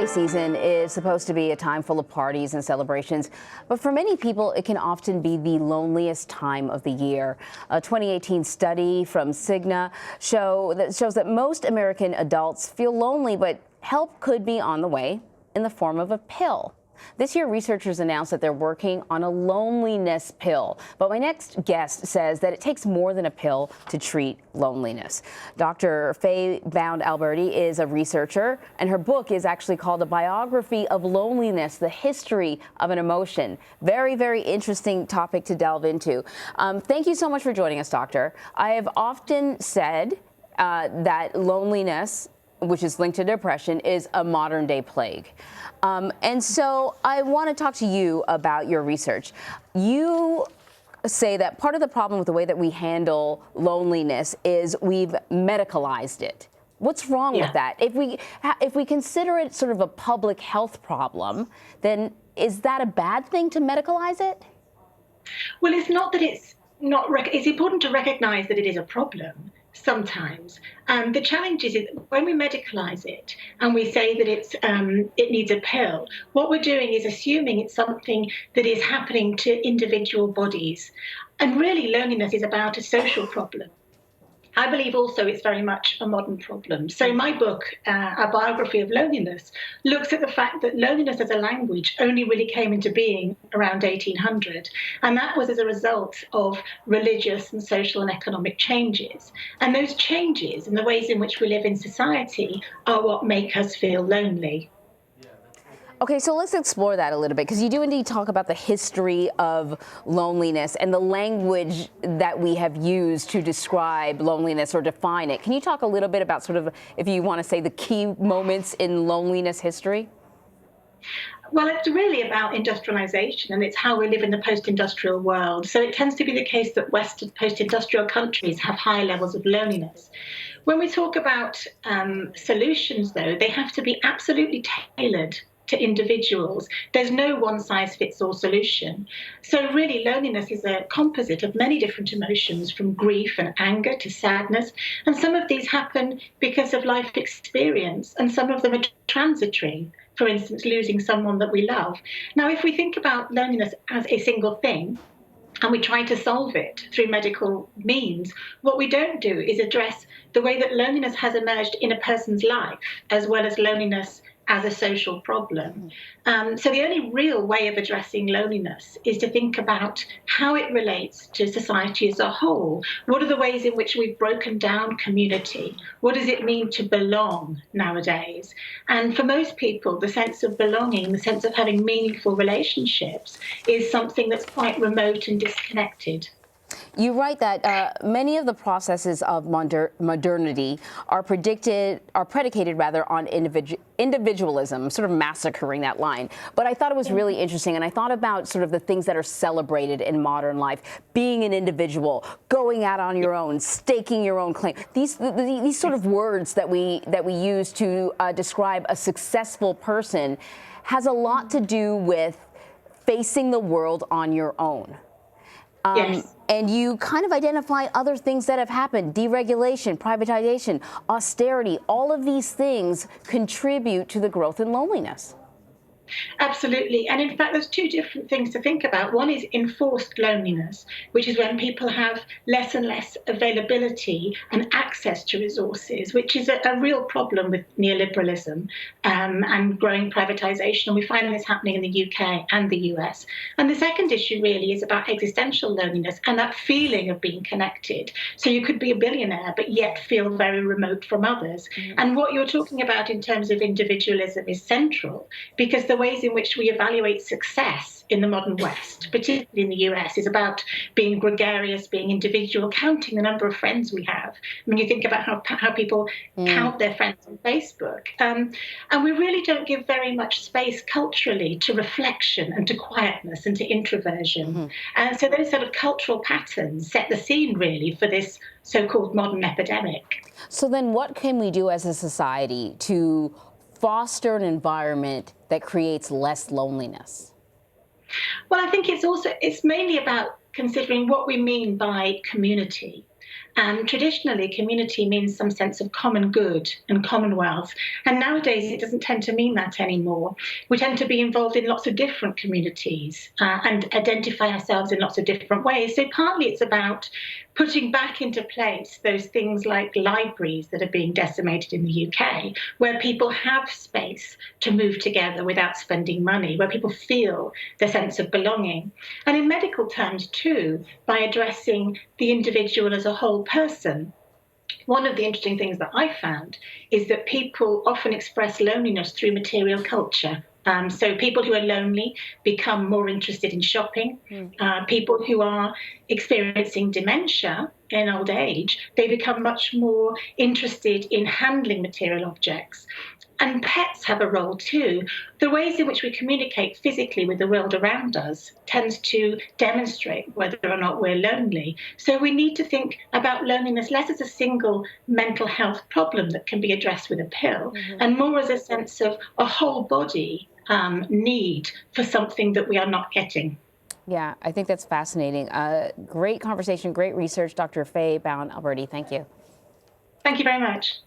season is supposed to be a time full of parties and celebrations, but for many people, it can often be the loneliest time of the year. A 2018 study from Cigna shows that most American adults feel lonely, but help could be on the way in the form of a pill. This year, researchers announced that they're working on a loneliness pill. But my next guest says that it takes more than a pill to treat loneliness. Dr. Fay Bound Alberti is a researcher, and her book is actually called A Biography of Loneliness, the History of an Emotion. Very, very interesting topic to delve into. Thank you so much for joining us, Doctor. I have often said that loneliness, which is linked to depression, is a modern day plague. And so I want to talk to you about your research. You say that part of the problem with the way that we handle loneliness is we've medicalized it. What's wrong with that? If we consider it sort of a public health problem, then is that a bad thing to medicalize it? Well, it's not that it's not. It's important to recognize that it is a problem. Sometimes. The challenge is when we medicalize it and we say that it needs a pill, what we're doing is assuming it's something that is happening to individual bodies. And really, loneliness is about a social problem. I believe also it's very much a modern problem. So my book, A Biography of Loneliness, looks at the fact that loneliness as a language only really came into being around 1800. And that was as a result of religious and social and economic changes. And those changes and the ways in which we live in society are what make us feel lonely. Okay, so let's explore that a little bit, because you do indeed talk about the history of loneliness and the language that we have used to describe loneliness or define it. Can you talk a little bit about sort of, if you want to say, the key moments in loneliness history? Well, it's really about industrialization, and it's how we live in the post-industrial world. So it tends to be the case that Western post-industrial countries have high levels of loneliness. When we talk about solutions, though, they have to be absolutely tailored to individuals. There's no one-size-fits-all solution. So really, loneliness is a composite of many different emotions, from grief and anger to sadness. And some of these happen because of life experience, and some of them are transitory. For instance, losing someone that we love. Now, if we think about loneliness as a single thing, and we try to solve it through medical means, what we don't do is address the way that loneliness has emerged in a person's life, as well as loneliness as a social problem. So the only real way of addressing loneliness is to think about how it relates to society as a whole. What are the ways in which we've broken down community? What does it mean to belong nowadays? And for most people, the sense of belonging, the sense of having meaningful relationships, is something that's quite remote and disconnected. You write that many of the processes of modernity are predicated on individualism, sort of massacring that line. But I thought it was really interesting, and I thought about sort of the things that are celebrated in modern life: being an individual, going out on your own, staking your own claim. These sort of words that we use to describe a successful person has a lot to do with facing the world on your own. Yes. And you kind of identify other things that have happened: deregulation, privatization, austerity. All of these things contribute to the growth in loneliness. Absolutely. And in fact, there's two different things to think about. One is enforced loneliness, which is when people have less and less availability and access to resources, which is a real problem with neoliberalism and growing privatization. And we find this happening in the UK and the US. And the second issue really is about existential loneliness and that feeling of being connected. So you could be a billionaire, but yet feel very remote from others. And what you're talking about in terms of individualism is central, because the ways in which we evaluate success in the modern West, particularly in the US, is about being gregarious, being individual, counting the number of friends we have. I mean, you think about how people count their friends on Facebook. And we really don't give very much space culturally to reflection and to quietness and to introversion. And so those sort of cultural patterns set the scene, really, for this so-called modern epidemic. So then what can we do as a society to foster an environment that creates less loneliness? Well, I think it's mainly about considering what we mean by community. And traditionally, community means some sense of common good and commonwealth. And nowadays, it doesn't tend to mean that anymore. We tend to be involved in lots of different communities and identify ourselves in lots of different ways. So partly it's about putting back into place those things like libraries that are being decimated in the UK, where people have space to move together without spending money, where people feel the sense of belonging. And in medical terms, too, by addressing the individual as a whole person. One of the interesting things that I found is that people often express loneliness through material culture. So people who are lonely become more interested in shopping. People who are experiencing dementia in old age, they become much more interested in handling material objects. And pets have a role too. The ways in which we communicate physically with the world around us tends to demonstrate whether or not we're lonely. So we need to think about loneliness less as a single mental health problem that can be addressed with a pill, and more as a sense of a whole body need for something that we are not getting. Yeah, I think that's fascinating. Great conversation, great research, Dr. Fay Bound Alberti. Thank you. Thank you very much.